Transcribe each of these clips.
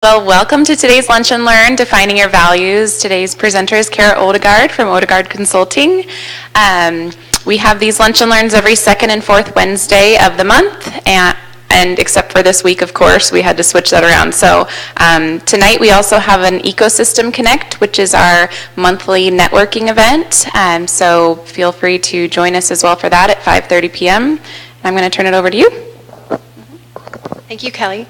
Well, welcome to today's Lunch and Learn, Defining Your Values. Today's presenter is Kara Odegaard from Odegaard Consulting. We have these Lunch and Learns every second and fourth Wednesday of the month, and except for this week, of course, we had to switch that around. So tonight we also have an Ecosystem Connect, which is our monthly networking event. So feel free to join us as well for that at 5:30 p.m. I'm going to turn it over to you. Thank you, Kelly.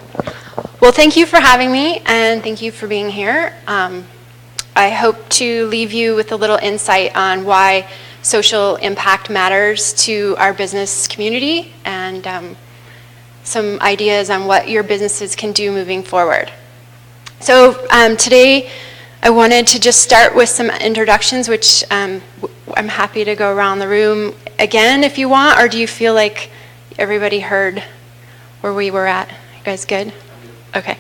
Well, thank you for having me, and thank you for being here. I hope to leave you with a little insight on why social impact matters to our business community and some ideas on what your businesses can do moving forward. So today I wanted to just start with some introductions, which I'm happy to go around the room again if you want, or do you feel like everybody heard where we were at? You guys good? Okay.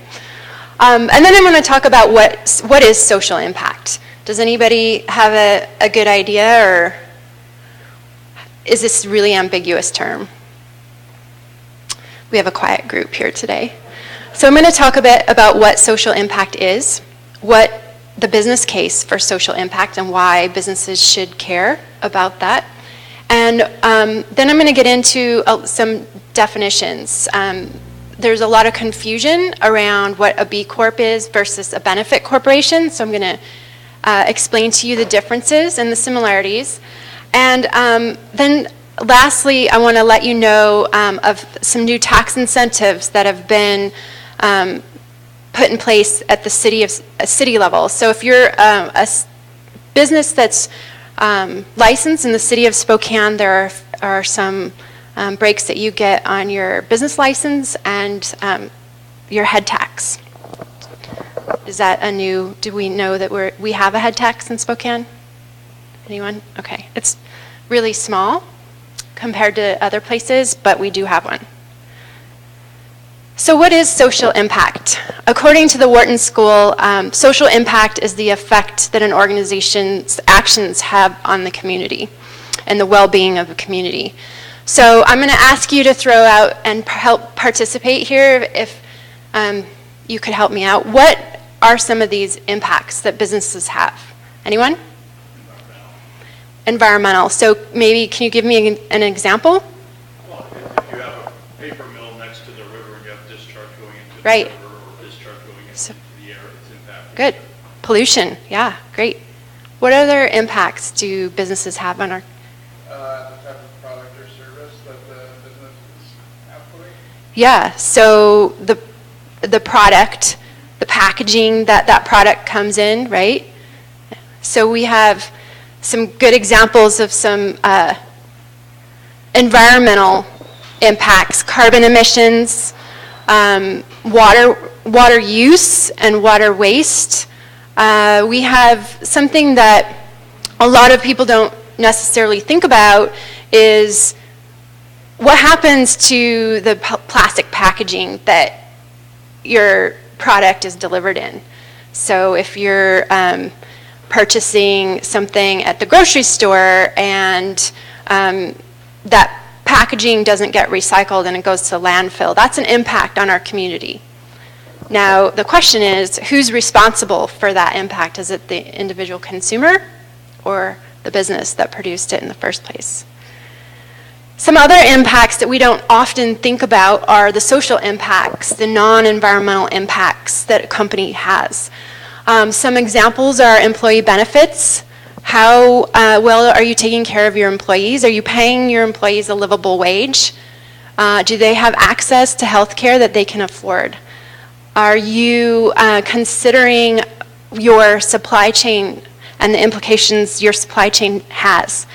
And then I'm going to talk about what is social impact. Does anybody have a good idea, or is this a really ambiguous term? We have a quiet group here today. So I'm going to talk a bit about what social impact is, what the business case for social impact and why businesses should care about that. And then I'm going to get into some definitions. There's a lot of confusion around what a B Corp is versus a benefit corporation, so I'm going to explain to you the differences and the similarities. And then lastly, I want to let you know of some new tax incentives that have been put in place at the city level. So if you're a business that's licensed in the city of Spokane, there are some breaks that you get on your business license and your head tax. Is that do we know that we have a head tax in Spokane? Anyone? Okay. It's really small compared to other places, but we do have one. So what is social impact? According to the Wharton School, social impact is the effect that an organization's actions have on the community and the well-being of a community. So I'm going to ask you to throw out and help participate here if you could help me out. What are some of these impacts that businesses have? Anyone? Environmental. So maybe can you give me an example? Well, if you have a paper mill next to the river and you have discharge going into right. the river or discharge going into the air, it's impacting. Good. Pollution. Yeah, great. What other impacts do businesses have on our Yeah, so the product, the packaging that product comes in, right? So we have some good examples of some environmental impacts, carbon emissions, water use and water waste. We have something that a lot of people don't necessarily think about is what happens to the plastic packaging that your product is delivered in? So if you're purchasing something at the grocery store and that packaging doesn't get recycled and it goes to landfill, that's an impact on our community. Now, the question is, who's responsible for that impact? Is it the individual consumer or the business that produced it in the first place? Some other impacts that we don't often think about are the social impacts, the non-environmental impacts that a company has. Some examples are employee benefits. How well are you taking care of your employees? Are you paying your employees a livable wage? Do they have access to health care that they can afford? Are you considering your supply chain and the implications your supply chain has?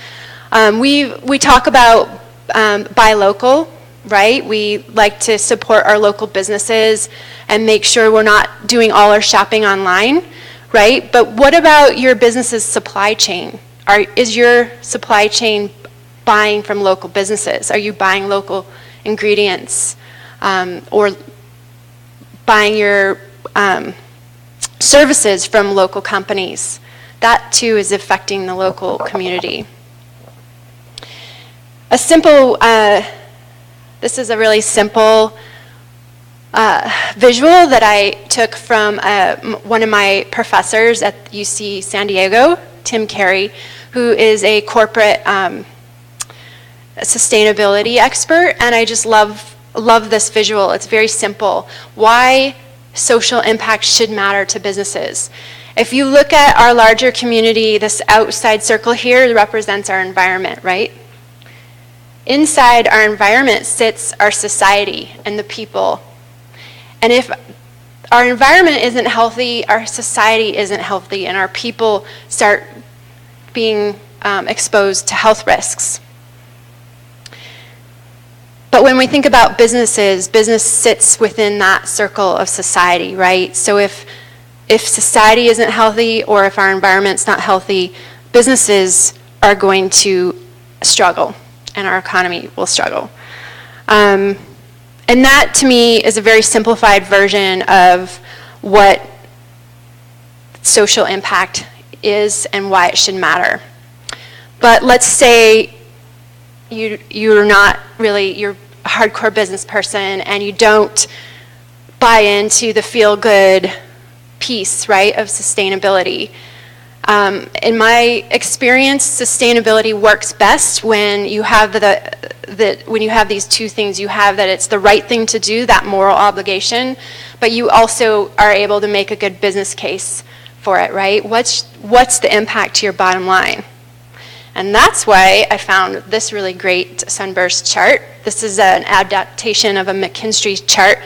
We talk about buy local, right? We like to support our local businesses and make sure we're not doing all our shopping online, right? But what about your business's supply chain? Is your supply chain buying from local businesses? Are you buying local ingredients or buying your services from local companies? That too is affecting the local community. This is a really simple visual that I took from one of my professors at UC San Diego, Tim Carey, who is a corporate sustainability expert, and I just love this visual. It's very simple. Why social impact should matter to businesses. If you look at our larger community, this outside circle here represents our environment, right? Inside our environment sits our society and the people. And if our environment isn't healthy, our society isn't healthy, and our people start being exposed to health risks. But when we think about businesses, business sits within that circle of society, right? So if society isn't healthy or if our environment's not healthy, businesses are going to struggle and our economy will struggle. And that, to me, is a very simplified version of what social impact is and why it should matter. But let's say you're not really, you're a hardcore business person and you don't buy into the feel-good piece, right, of sustainability. In my experience, sustainability works best when you have when you have these two things. You have that it's the right thing to do, that moral obligation, but you also are able to make a good business case for it, right? What's the impact to your bottom line? And that's why I found this really great sunburst chart. This is an adaptation of a McKinstry chart.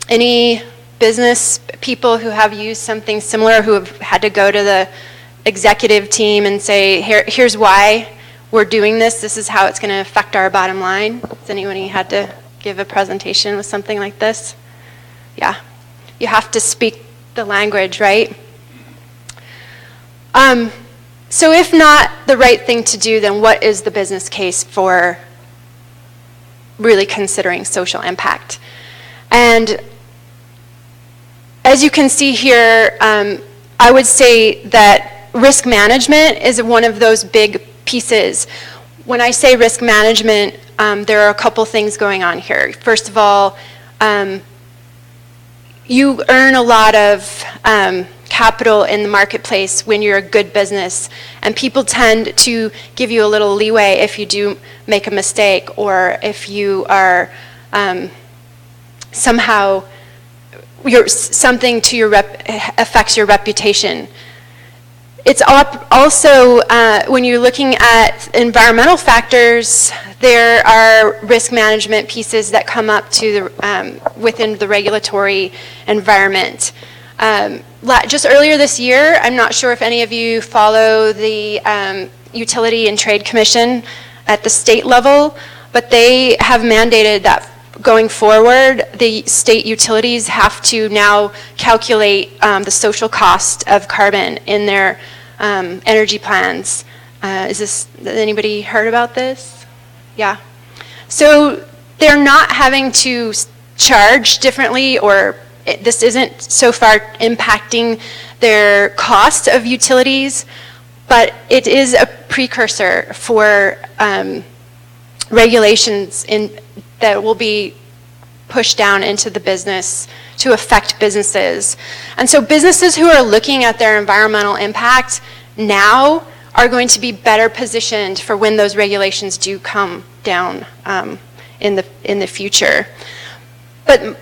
Any business people who have used something similar, who have had to go to the executive team and say, here's why we're doing this, this is how it's going to affect our bottom line? Has anybody had to give a presentation with something like this? Yeah. You have to speak the language, right? So if not the right thing to do, then what is the business case for really considering social impact? And as you can see here, I would say that risk management is one of those big pieces. When I say risk management, there are a couple things going on here. First of all, you earn a lot of capital in the marketplace when you're a good business, and people tend to give you a little leeway if you do make a mistake or if you are somehow something to your affects your reputation. It's also, when you're looking at environmental factors, there are risk management pieces that come up to within the regulatory environment. Just earlier this year, I'm not sure if any of you follow the Utility and Trade Commission at the state level, but they have mandated that going forward, the state utilities have to now calculate the social cost of carbon in their energy plans. Has anybody heard about this? Yeah. So they're not having to charge differently, or this isn't so far impacting their cost of utilities, but it is a precursor for regulations that will be pushed down into the business to affect businesses. And so businesses who are looking at their environmental impact now are going to be better positioned for when those regulations do come down in the future. But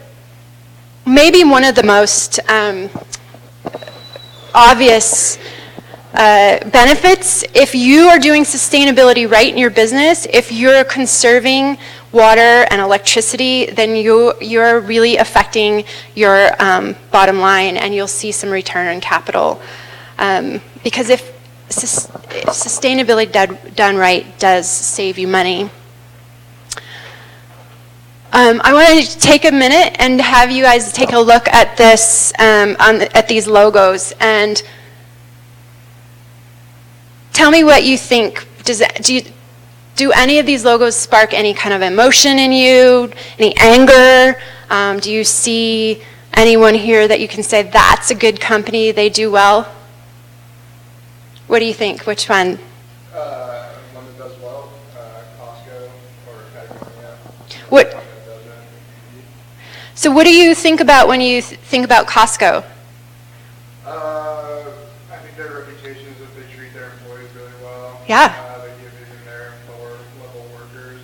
maybe one of the most obvious benefits, if you are doing sustainability right in your business, if you're conserving water and electricity, then you're really affecting your bottom line, and you'll see some return on capital. Because if sustainability done right does save you money. I want to take a minute and have you guys take a look at this, at these logos, and tell me what you think. Do any of these logos spark any kind of emotion in you, any anger? Do you see anyone here that you can say, that's a good company, they do well? What do you think? Which one? One that does well, Costco or Patagonia. What? So what do you think about when you think about Costco? I think their reputation is that they treat their employees really well. Yeah. They give even their lower level workers,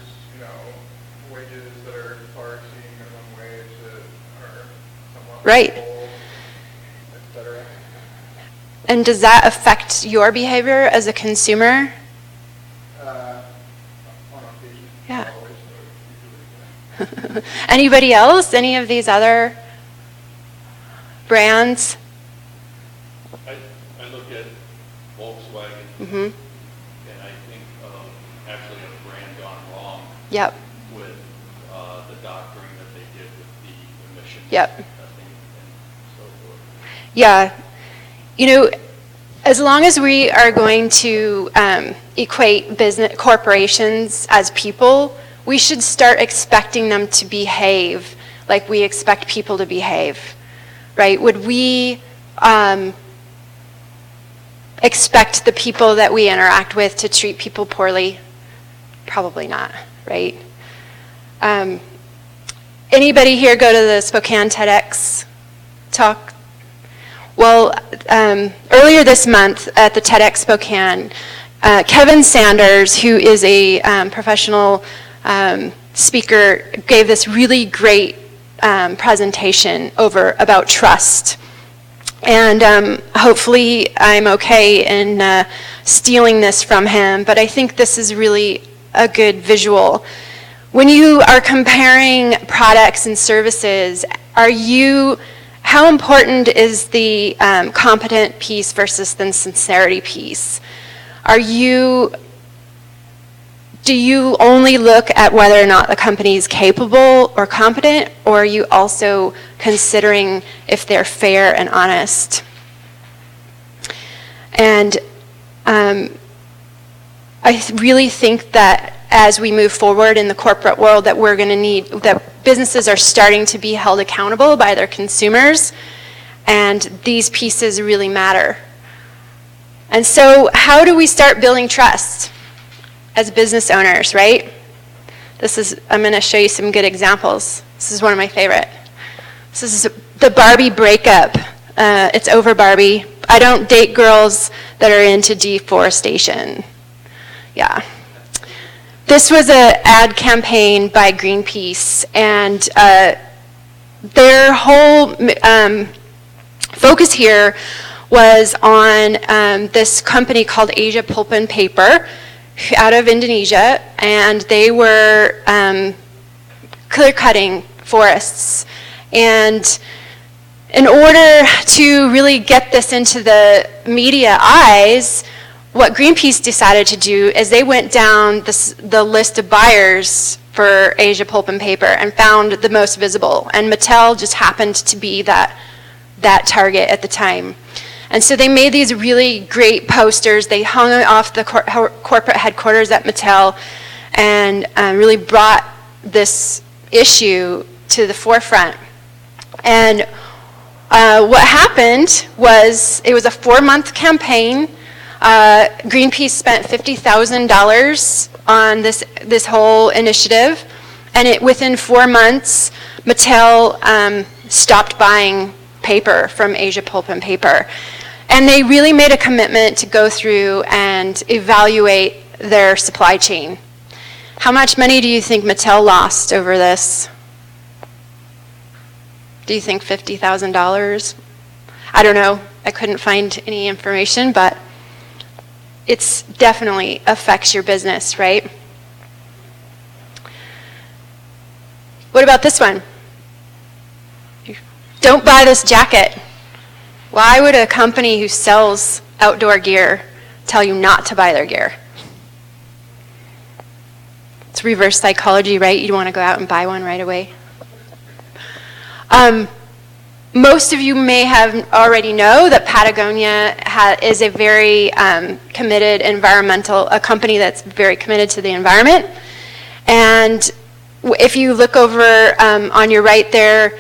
wages that are far exceeding minimum wage that are somewhat Right. full, et cetera. And does that affect your behavior as a consumer? On occasion. Yeah. Not always, but usually, yeah. Anybody else? Any of these other brands? I look at Volkswagen, Mm-hmm. and I think actually a brand gone wrong Yep. with the doctoring that they did with the emissions Yep. testing and so forth. Yeah. As long as we are going to equate business corporations as people, we should start expecting them to behave like we expect people to behave, right? Would we expect the people that we interact with to treat people poorly? Probably not, right? Anybody here go to the Spokane TEDx talk? Well, earlier this month at the TEDx Spokane, Kevin Sanders, who is a professional speaker, gave this really great presentation about trust. And hopefully I'm okay in stealing this from him, but I think this is really a good visual. When you are comparing products and services, how important is the competent piece versus the sincerity piece? Do you only look at whether or not the company is capable or competent, or are you also considering if they're fair and honest? And I really think that as we move forward in the corporate world, that we're going to need, that businesses are starting to be held accountable by their consumers, and these pieces really matter. And so how do we start building trust as business owners, right? I'm going to show you some good examples. This is one of my favorite. This is the Barbie breakup. It's over, Barbie. I don't date girls that are into deforestation. Yeah. This was an ad campaign by Greenpeace, and their whole focus here was on this company called Asia Pulp and Paper out of Indonesia, and they were clear-cutting forests. And in order to really get this into the media eyes, what Greenpeace decided to do is they went down the list of buyers for Asia Pulp and Paper and found the most visible. And Mattel just happened to be that target at the time. And so they made these really great posters. They hung it off the corporate headquarters at Mattel and really brought this issue to the forefront. And what happened was it was a 4-month campaign. Greenpeace spent $50,000 on this whole initiative, and within 4 months, Mattel stopped buying paper from Asia Pulp and Paper. And they really made a commitment to go through and evaluate their supply chain. How much money do you think Mattel lost over this? Do you think $50,000? I don't know. I couldn't find any information, but it definitely affects your business, right? What about this one? Don't buy this jacket. Why would a company who sells outdoor gear tell you not to buy their gear? It's reverse psychology, right? You want to go out and buy one right away. Most of you may have already know that Patagonia is a very committed a company that's very committed to the environment. And if you look over on your right there,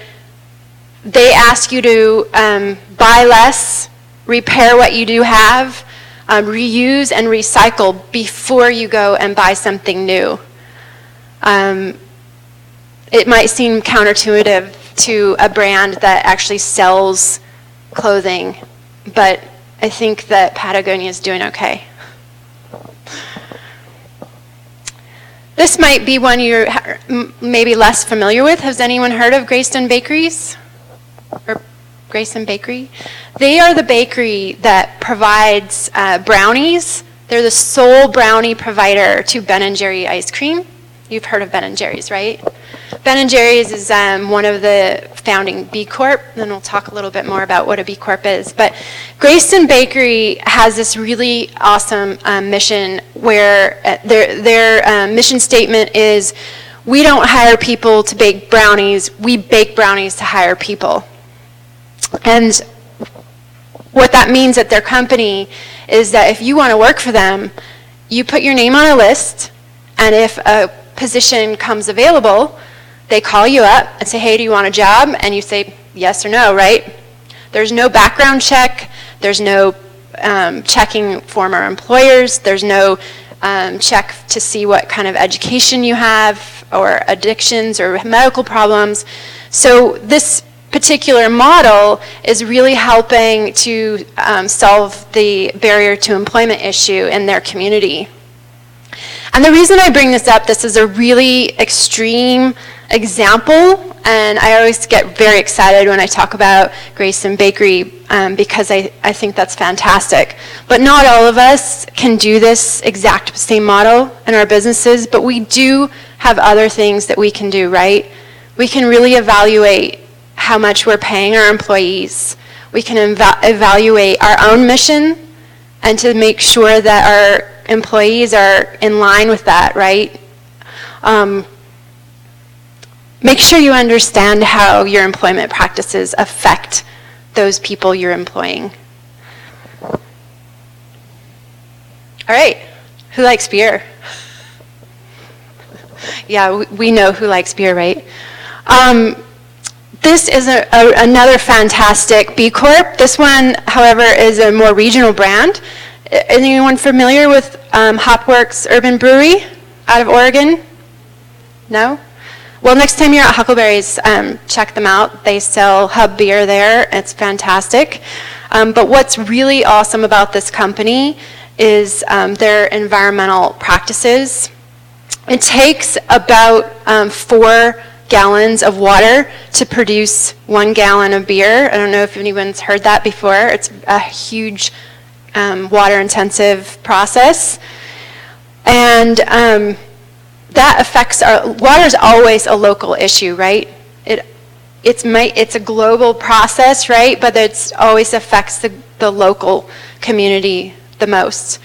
they ask you to buy less, repair what you do have, reuse and recycle before you go and buy something new. It might seem counterintuitive to a brand that actually sells clothing, but I think that Patagonia is doing okay. This might be one you're maybe less familiar with. Has anyone heard of Greyston Bakeries? Or Greyston Bakery? They are the bakery that provides brownies. They're the sole brownie provider to Ben & Jerry ice cream. You've heard of Ben & Jerry's, right? Ben & Jerry's is one of the founding B Corp, and we'll talk a little bit more about what a B Corp is. But Greyston Bakery has this really awesome mission where their mission statement is, we don't hire people to bake brownies, we bake brownies to hire people. And what that means at their company is that if you want to work for them, you put your name on a list, and if a position comes available, they call you up and say, hey, do you want a job? And you say yes or no, right? There's no background check. There's no checking former employers. There's no check to see what kind of education you have or addictions or medical problems. So this particular model is really helping to solve the barrier to employment issue in their community. And the reason I bring this up, this is a really extreme example, and I always get very excited when I talk about Greyston Bakery because I think that's fantastic. But not all of us can do this exact same model in our businesses, but we do have other things that we can do, right? We can really evaluate how much we're paying our employees. We can evaluate our own mission and to make sure that our employees are in line with that, right? Make sure you understand how your employment practices affect those people you're employing. All right, who likes beer? Yeah, we know who likes beer, right? This is another fantastic B Corp. This one, however, is a more regional brand. Anyone familiar with Hopworks Urban Brewery out of Oregon? No? Well, next time you're at Huckleberry's, check them out. They sell Hub beer there. It's fantastic. But what's really awesome about this company is their environmental practices. It takes about 4 gallons of water to produce 1 gallon of beer. I don't know if anyone's heard that before. It's a huge water-intensive process. And that affects water is always a local issue, right? It's a global process, right? But it always affects the local community the most.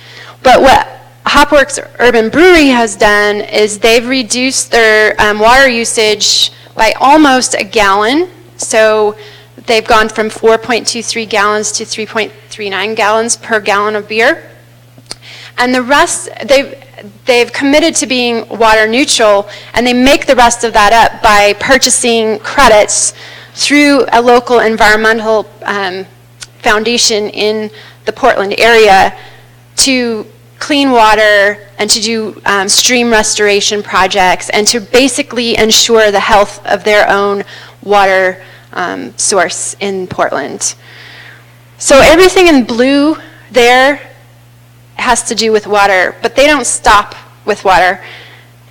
But what Hopworks Urban Brewery has done is they've reduced their water usage by almost 1 gallon. So they've gone from 4.23 gallons to 3.39 gallons per gallon of beer. And the rest, they've committed to being water neutral, and they make the rest of that up by purchasing credits through a local environmental foundation in the Portland area to clean water and to do stream restoration projects and to basically ensure the health of their own water source in Portland. So everything in blue there has to do with water, but they don't stop with water.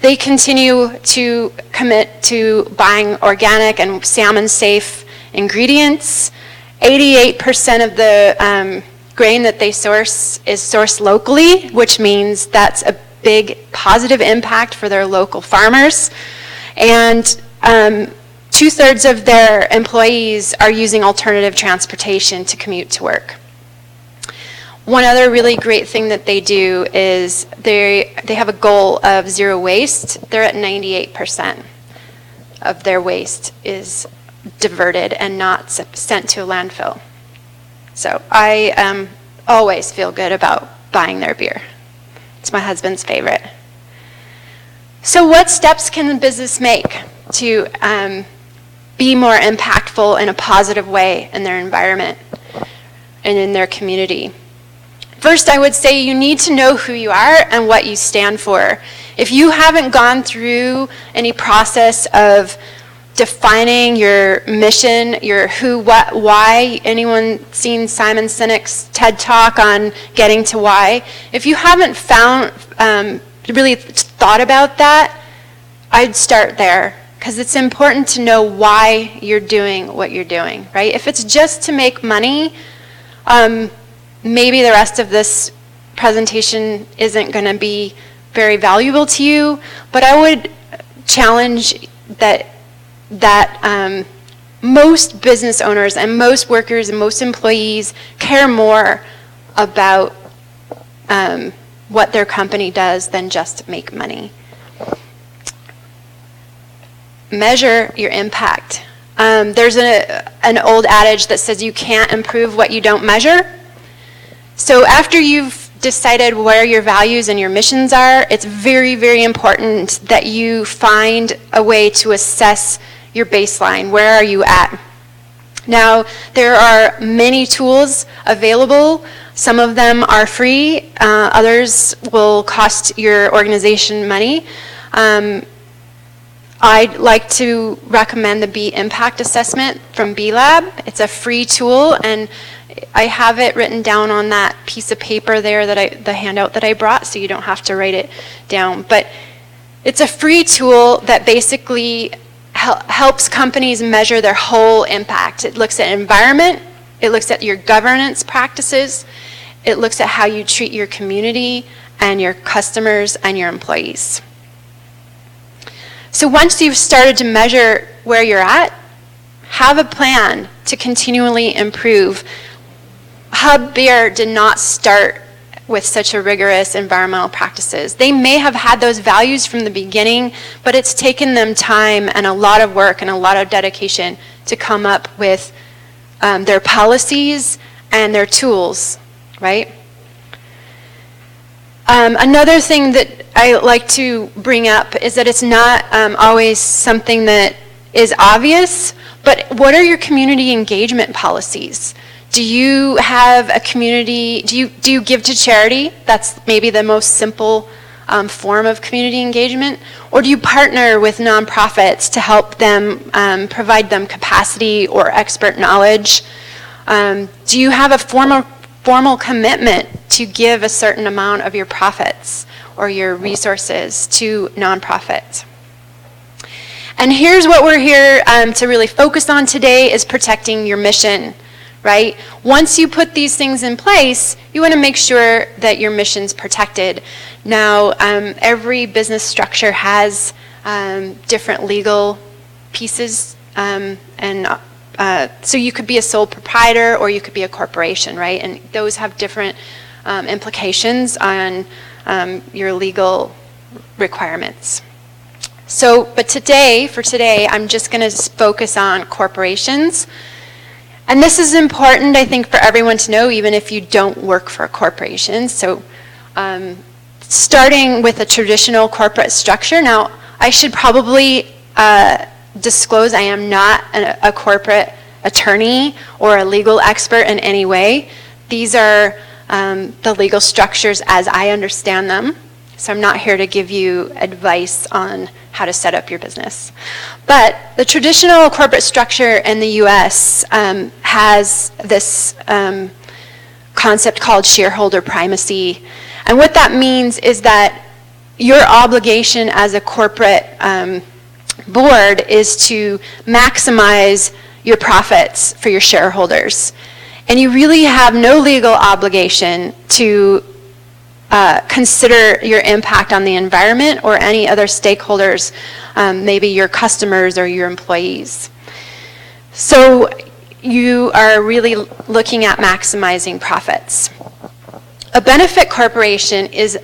They continue to commit to buying organic and salmon-safe ingredients. 88% of the grain that they source is sourced locally, which means that's a big positive impact for their local farmers. And 2/3 of their employees are using alternative transportation to commute to work. One other really great thing that they do is they have a goal of zero waste. They're at 98% of their waste is diverted and not sent to a landfill. So I always feel good about buying their beer. It's my husband's favorite. So what steps can the business make to be more impactful in a positive way in their environment and in their community? First, I would say you need to know who you are and what you stand for. If you haven't gone through any process of defining your mission, your who, what, why. Anyone seen Simon Sinek's TED Talk on getting to why? If you haven't found, really thought about that, I'd start there, because it's important to know why you're doing what you're doing, right? If it's just to make money, maybe the rest of this presentation isn't going to be very valuable to you, but I would challenge that most business owners and most workers and most employees care more about what their company does than just make money. Measure your impact. There's an old adage that says you can't improve what you don't measure. So after you've decided where your values and your missions are, it's very, very important that you find a way to assess your baseline. Where are you at? Now, there are many tools available. Some of them are free. Others will cost your organization money. I'd like to recommend the B Impact Assessment from B-Lab. It's a free tool, and I have it written down on that piece of paper there, the handout that I brought, so you don't have to write it down. But it's a free tool that basically helps companies measure their whole impact. It looks at environment, it looks at your governance practices, it looks at how you treat your community and your customers and your employees. So once you've started to measure where you're at, have a plan to continually improve. Hub Beer did not start with such a rigorous environmental practices. They may have had those values from the beginning, but it's taken them time and a lot of work and a lot of dedication to come up with their policies and their tools, right? Another thing that I like to bring up is that it's not always something that is obvious, but what are your community engagement policies? Do you have a community, do you give to charity? That's maybe the most simple form of community engagement. Or do you partner with nonprofits to help them, provide them capacity or expert knowledge? Do you have a formal commitment to give a certain amount of your profits or your resources to nonprofits? And here's what we're here to really focus on today is protecting your mission, right? Once you put these things in place, you want to make sure that your mission's protected. Now, every business structure has different legal pieces, so you could be a sole proprietor or you could be a corporation, right? And those have different implications on your legal requirements. So, but for today, I'm just going to focus on corporations. And this is important, I think, for everyone to know, even if you don't work for a corporation. So, starting with a traditional corporate structure. Now, I should probably disclose I am not a corporate attorney or a legal expert in any way. These are the legal structures as I understand them. So I'm not here to give you advice on how to set up your business. But the traditional corporate structure in the US has this concept called shareholder primacy. And what that means is that your obligation as a corporate board is to maximize your profits for your shareholders. And you really have no legal obligation to consider your impact on the environment or any other stakeholders, maybe your customers or your employees. So you are really looking at maximizing profits. A benefit corporation is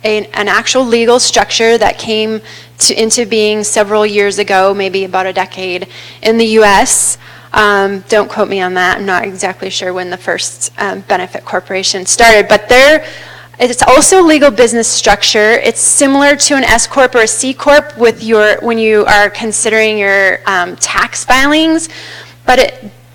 an actual legal structure that came into being several years ago, maybe about a decade, in the US. Don't quote me on that. I'm not exactly sure when the first benefit corporation started, but it's also legal business structure. It's similar to an S Corp or a C Corp with when you are considering your tax filings, but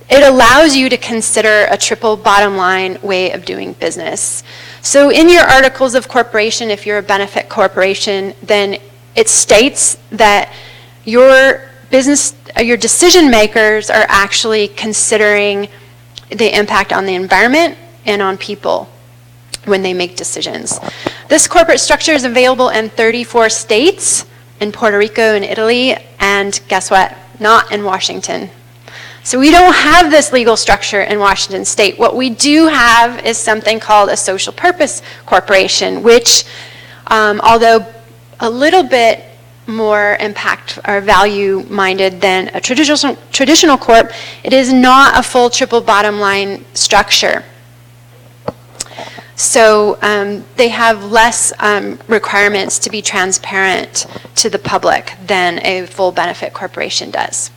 it allows you to consider a triple bottom line way of doing business. So in your articles of corporation, if you're a benefit corporation, then it states that your your decision makers are actually considering the impact on the environment and on people when they make decisions. This corporate structure is available in 34 states, in Puerto Rico and Italy, and guess what? Not in Washington. So we don't have this legal structure in Washington state. What we do have is something called a social purpose corporation, which, although a little bit more impact or value minded than a traditional corp, it is not a full triple bottom line structure. So they have less requirements to be transparent to the public than a full benefit corporation does.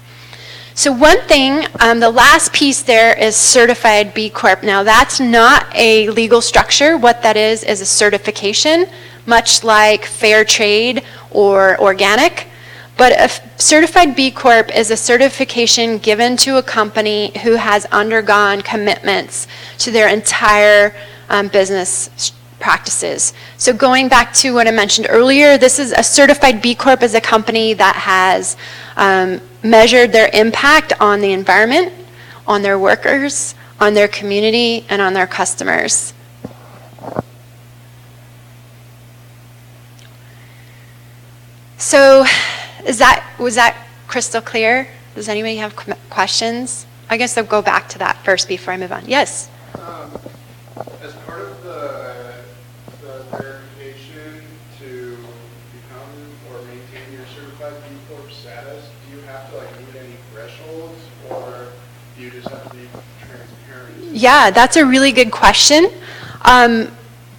So one thing, the last piece there is certified B Corp. Now that's not a legal structure. What that is a certification, much like fair trade or organic. But a certified B Corp is a certification given to a company who has undergone commitments to their entire business practices. So going back to what I mentioned earlier, this is a certified B Corp is a company that has measured their impact on the environment, on their workers, on their community, and on their customers. So was that crystal clear? Does anybody have questions? I guess I'll go back to that first before I move on. Yes? As part of the verification to become or maintain your certified B Corp status, do you have to meet any thresholds, or do you just have to be transparent? Yeah, that's a really good question.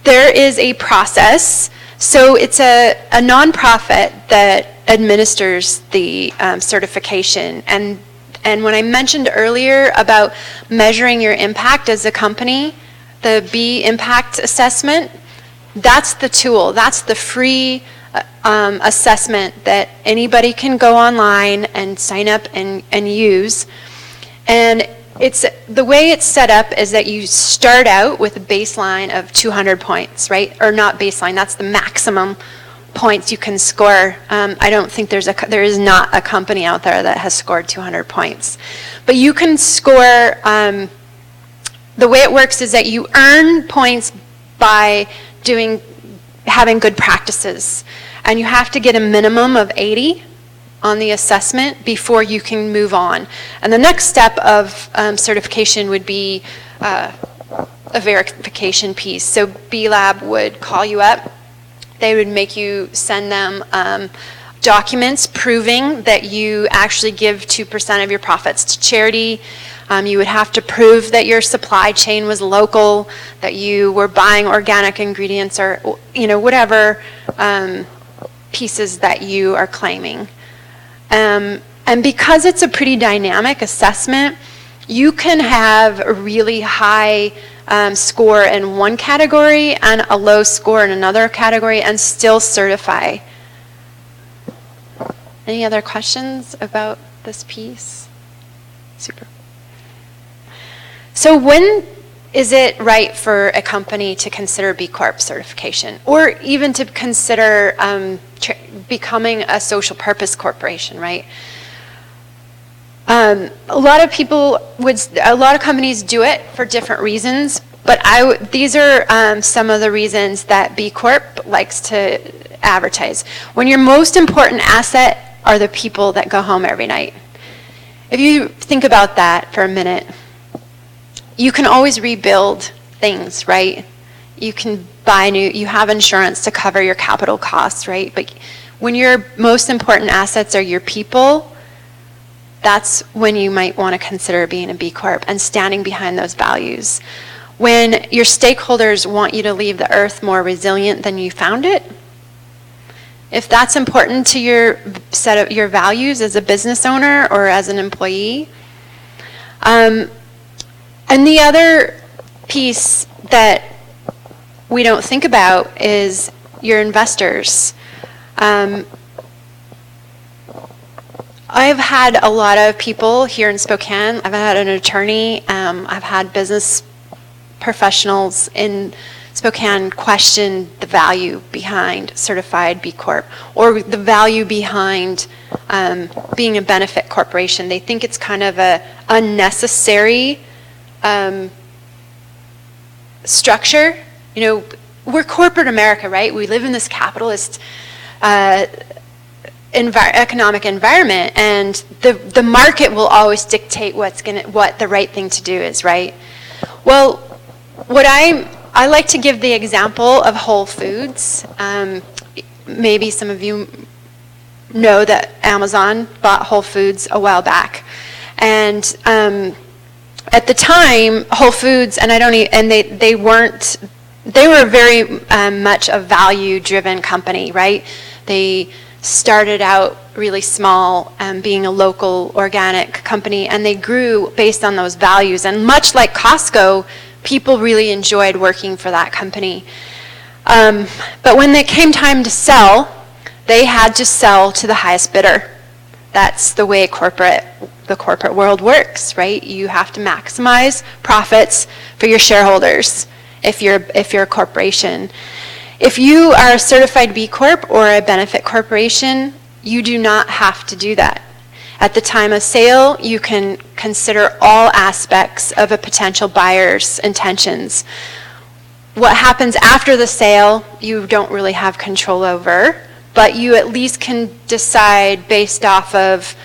There is a process. So it's a nonprofit that administers the certification. And when I mentioned earlier about measuring your impact as a company, the B impact assessment, that's the tool. That's the free assessment that anybody can go online and sign up and use. And the way it's set up is that you start out with a baseline of 200 points, right? Or not baseline, that's the maximum points you can score. I don't think there is not a company out there that has scored 200 points. But you can score, the way it works is that you earn points by having good practices. And you have to get a minimum of 80 on the assessment before you can move on. And the next step of certification would be a verification piece. So B-Lab would call you up. They would make you send them documents proving that you actually give 2% of your profits to charity. You would have to prove that your supply chain was local, that you were buying organic ingredients, or whatever pieces that you are claiming. And because it's a pretty dynamic assessment, you can have a really high score in one category and a low score in another category and still certify. Any other questions about this piece? Super. So when is it right for a company to consider B Corp certification, or even to consider becoming a social purpose corporation, right? A lot of companies do it for different reasons, but these are some of the reasons that B Corp likes to advertise. When your most important asset are the people that go home every night. If you think about that for a minute, you can always rebuild things, right? You can buy you have insurance to cover your capital costs, right? But when your most important assets are your people, that's when you might want to consider being a B Corp and standing behind those values. When your stakeholders want you to leave the earth more resilient than you found it, if that's important to your values as a business owner or as an employee. And the other piece that we don't think about is your investors. I've had a lot of people here in Spokane. I've had an attorney. I've had business professionals in Spokane question the value behind certified B Corp or the value behind being a benefit corporation. They think it's kind of a unnecessary structure. You know, we're corporate America, right? We live in this capitalist economic environment, and the market will always dictate what the right thing to do is, right? Well, what I like to give the example of Whole Foods. Maybe some of you know that Amazon bought Whole Foods a while back, and at the time, Whole Foods, and they were very much a value-driven company, right? They started out really small, being a local organic company, and they grew based on those values. And much like Costco, people really enjoyed working for that company. But when it came time to sell, they had to sell to the highest bidder. That's the way the corporate world works, right? You have to maximize profits for your shareholders if you're a corporation. If you are a certified B Corp or a benefit corporation, you do not have to do that. At the time of sale, you can consider all aspects of a potential buyer's intentions. What happens after the sale, you don't really have control over, but you at least can decide based off of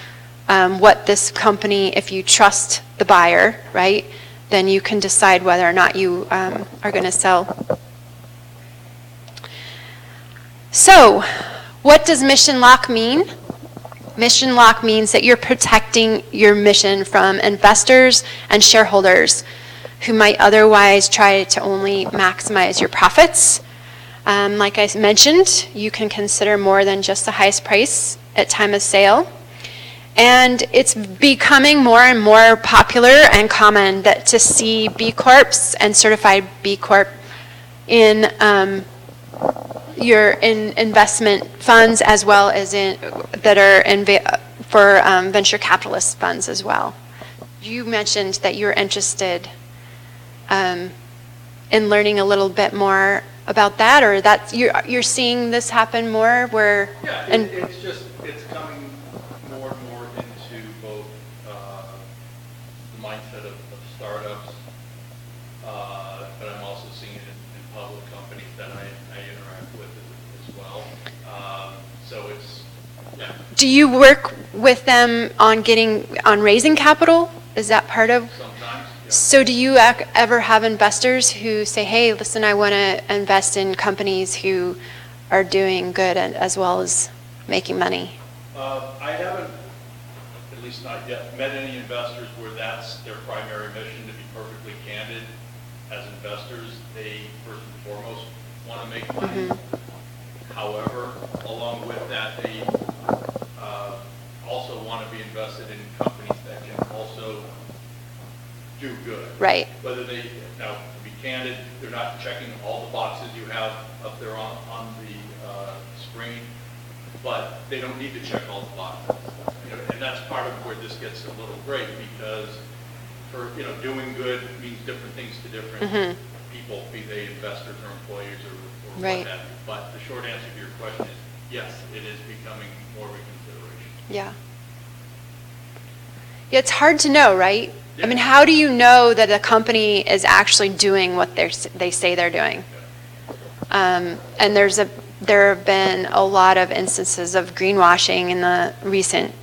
what this company, if you trust the buyer, right, then you can decide whether or not you are going to sell. So, what does mission lock mean? Mission lock means that you're protecting your mission from investors and shareholders who might otherwise try to only maximize your profits. Like I mentioned, you can consider more than just the highest price at time of sale. And it's becoming more and more popular and common to see B Corps and certified B Corp in investment funds, as well as for venture capitalist funds as well. You mentioned that you're interested in learning a little bit more about that, or that you're seeing this happen more where. Yeah, it's coming more and more into both the mindset of startups, but I'm also seeing it in public companies that I interact with as well. So it's, yeah. Do you work with them on raising capital? Is that part of? Sometimes, yeah. So do you ever have investors who say, hey, listen, I want to invest in companies who are doing good as well as making money? I haven't, at least not yet, met any investors where that's their primary mission. To be perfectly candid, as investors, they first and foremost want to make money. Mm-hmm. However, along with that, they also want to be invested in companies that can also do good. Right. Whether now, to be candid, they're not checking all the boxes you have up there on the screen, but they don't need to check all the boxes. And that's part of where this gets a little great, because for doing good means different things to different mm-hmm. people, be they investors or employees or right. what have you. But the short answer to your question is yes, it is becoming more of a consideration. Yeah. Yeah, it's hard to know, right? Yeah. I mean, how do you know that a company is actually doing what they say they're doing? And there have been a lot of instances of greenwashing in the recent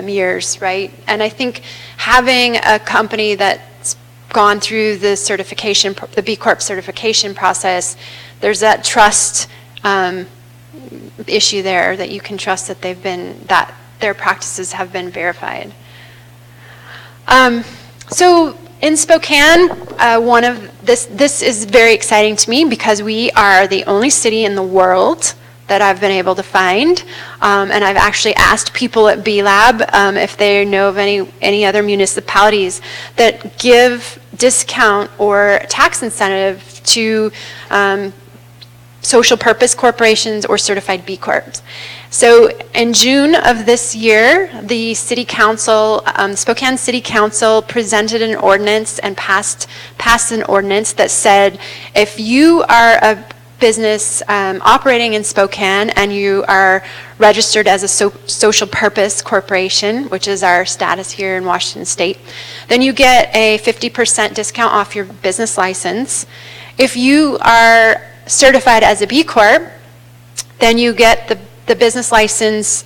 years, right? And I think having a company that's gone through the B Corp certification process, there's that trust issue there, that you can trust that their practices have been verified. So in Spokane, this is very exciting to me, because we are the only city in the world that I've been able to find, and I've actually asked people at B-Lab if they know of any other municipalities that give discount or tax incentive to social purpose corporations or certified B Corps. So in June of this year, the City Council, Spokane City Council presented an ordinance and passed an ordinance that said if you are a business operating in Spokane and you are registered as a social purpose corporation, which is our status here in Washington State, then you get a 50% discount off your business license. If you are certified as a B Corp, then you get the business license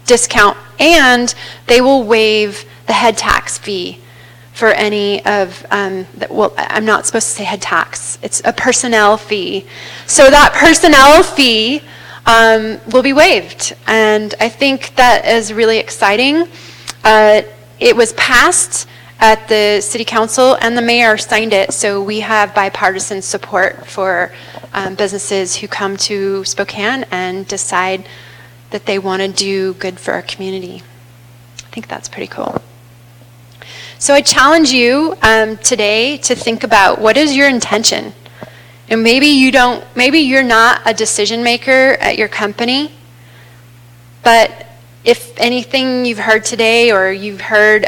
discount, and they will waive the head tax fee for any of, well, I'm not supposed to say head tax, it's a personnel fee. So that personnel fee will be waived, and I think that is really exciting. It was passed at the City Council, and the mayor signed it, so we have bipartisan support for businesses who come to Spokane and decide that they want to do good for our community. I think that's pretty cool. So I challenge you today to think about what is your intention. And maybe you're not a decision maker at your company, but if anything you've heard today or you've heard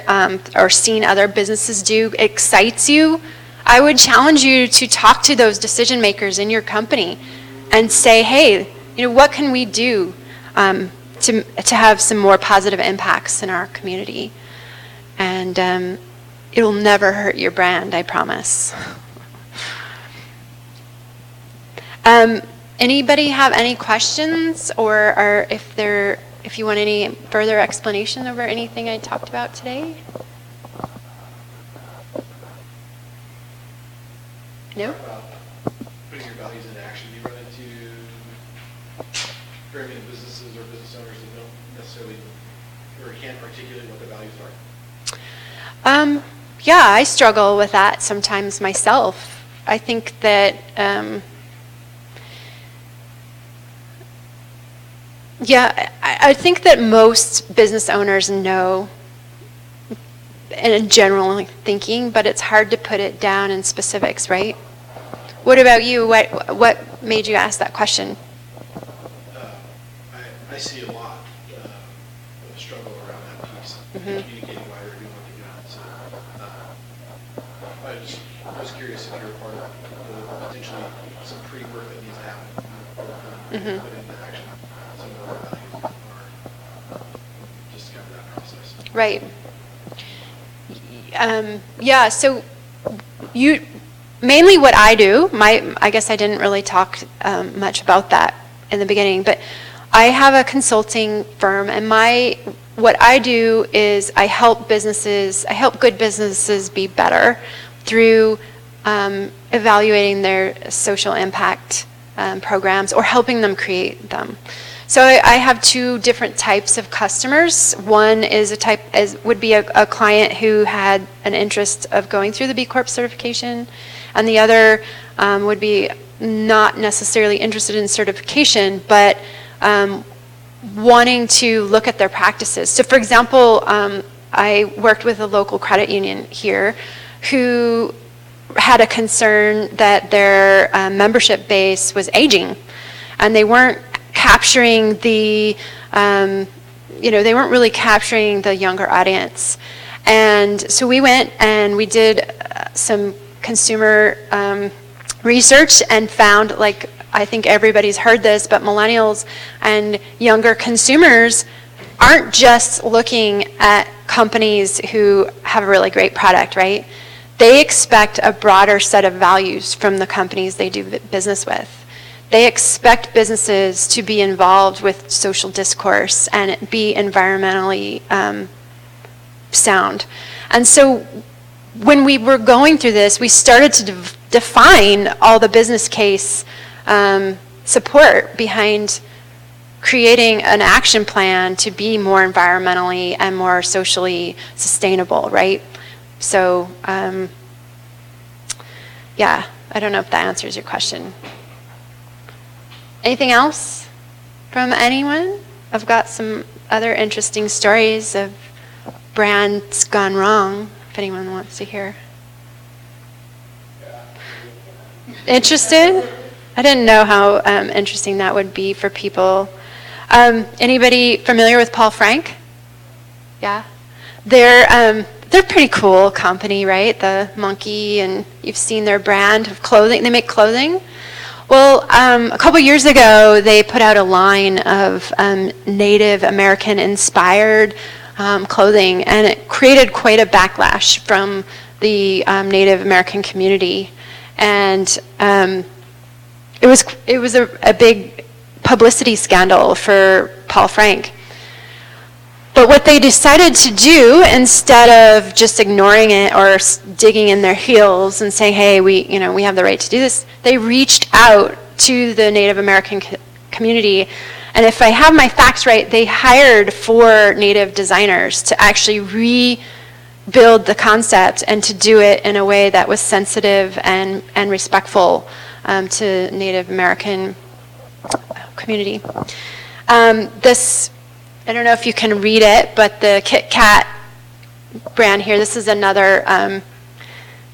or seen other businesses do excites you, I would challenge you to talk to those decision makers in your company and say, hey, what can we do to have some more positive impacts in our community? And it'll never hurt your brand, I promise. Anybody have any questions, or if you want any further explanation over anything I talked about today? No? Putting your values into action, do you run into very many businesses or business owners that don't necessarily or can't articulate what the values are? Yeah, I struggle with that sometimes myself. I think that, I think that most business owners know in general thinking, but it's hard to put it down in specifics, right? What about you? What made you ask that question? I see a lot of struggle around that piece, communicating why they're doing what they're doing. So I was curious if you're a part of potentially some pre-work that needs to happen put into action some of our values or just kind of that process. Right. Yeah, so mainly what I do, I guess I didn't really talk much about that in the beginning, but I have a consulting firm, and what I do is I help good businesses be better through evaluating their social impact programs or helping them create them. So I have two different types of customers. One is would be a client who had an interest of going through the B Corp certification, and the other would be not necessarily interested in certification, but wanting to look at their practices. So for example, I worked with a local credit union here who had a concern that their membership base was aging, and they weren't capturing they weren't really capturing the younger audience. And so we went and we did some consumer research and found, like, I think everybody's heard this, but millennials and younger consumers aren't just looking at companies who have a really great product, right? They expect a broader set of values from the companies they do business with. They expect businesses to be involved with social discourse and be environmentally sound. And so when we were going through this, we started to define all the business case support behind creating an action plan to be more environmentally and more socially sustainable, right? So, yeah, I don't know if that answers your question. Anything else from anyone? I've got some other interesting stories of brands gone wrong, if anyone wants to hear. Interested? I didn't know how interesting that would be for people. Anybody familiar with Paul Frank? Yeah? They're pretty cool company, right? The monkey, and you've seen their brand of clothing. They make clothing. Well, a couple years ago, they put out a line of Native American-inspired clothing, and it created quite a backlash from the Native American community. And it was a big publicity scandal for Paul Frank. But what they decided to do, instead of just ignoring it or digging in their heels and saying, hey, we have the right to do this, they reached out to the Native American community. And if I have my facts right, they hired 4 Native designers to actually rebuild the concept and to do it in a way that was sensitive and respectful to Native American community. I don't know if you can read it, but the Kit Kat brand here, this is another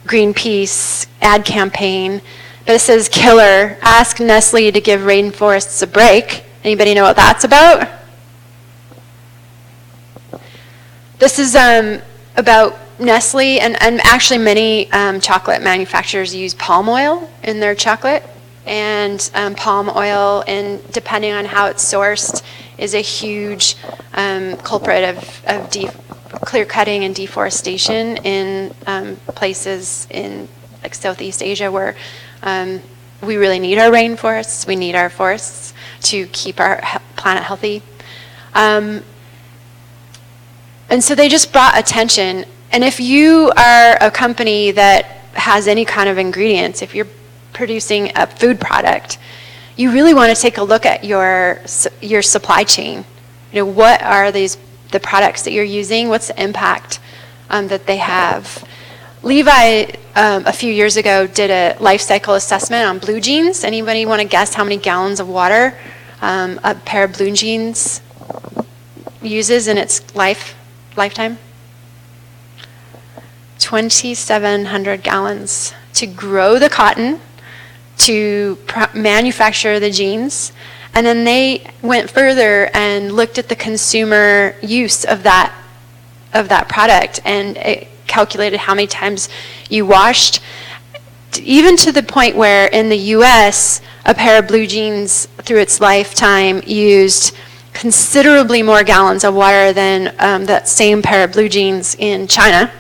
Greenpeace ad campaign. But it says, killer, ask Nestle to give rainforests a break. Anybody know what that's about? This is about Nestle, and actually many chocolate manufacturers use palm oil in their chocolate. And palm oil, and depending on how it's sourced, is a huge culprit of clear cutting and deforestation in places in like Southeast Asia where we really need our rainforests, we need our forests to keep our planet healthy. And so they just brought attention. And if you are a company that has any kind of ingredients, if you're producing a food product, you really want to take a look at your supply chain. What are the products that you're using? What's the impact that they have? Levi, a few years ago, did a life cycle assessment on blue jeans. Anybody want to guess how many gallons of water a pair of blue jeans uses in its lifetime? 2,700 gallons to grow the cotton, to manufacture the jeans, and then they went further and looked at the consumer use of that product, and it calculated how many times you washed, even to the point where in the US, a pair of blue jeans through its lifetime used considerably more gallons of water than that same pair of blue jeans in China.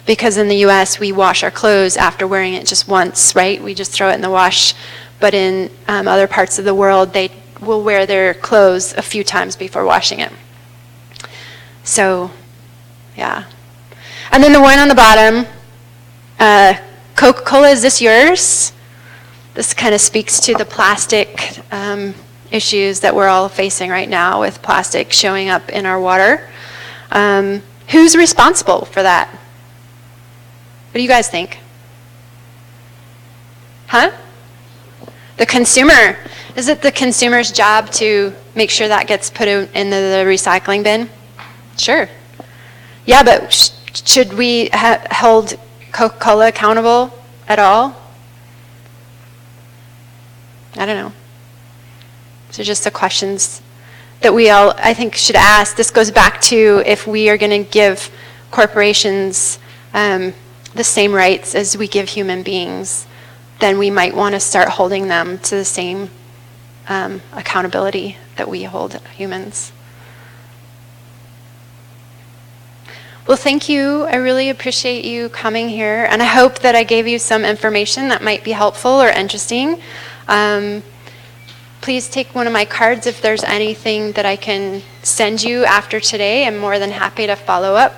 Because in the US, we wash our clothes after wearing it just once, right? We just throw it in the wash. But in other parts of the world, they will wear their clothes a few times before washing it. So, yeah. And then the one on the bottom, Coca-Cola, is this yours? This kind of speaks to the plastic issues that we're all facing right now with plastic showing up in our water. Who's responsible for that? What do you guys think? Huh? The consumer. Is it the consumer's job to make sure that gets put into the recycling bin? Sure. Yeah, but should we hold Coca-Cola accountable at all? I don't know. So just the questions that we all, I think, should ask. This goes back to if we are going to give corporations the same rights as we give human beings, then we might want to start holding them to the same accountability that we hold humans. Well, thank you. I really appreciate you coming here, and I hope that I gave you some information that might be helpful or interesting. Please take one of my cards if there's anything that I can send you after today. I'm more than happy to follow up.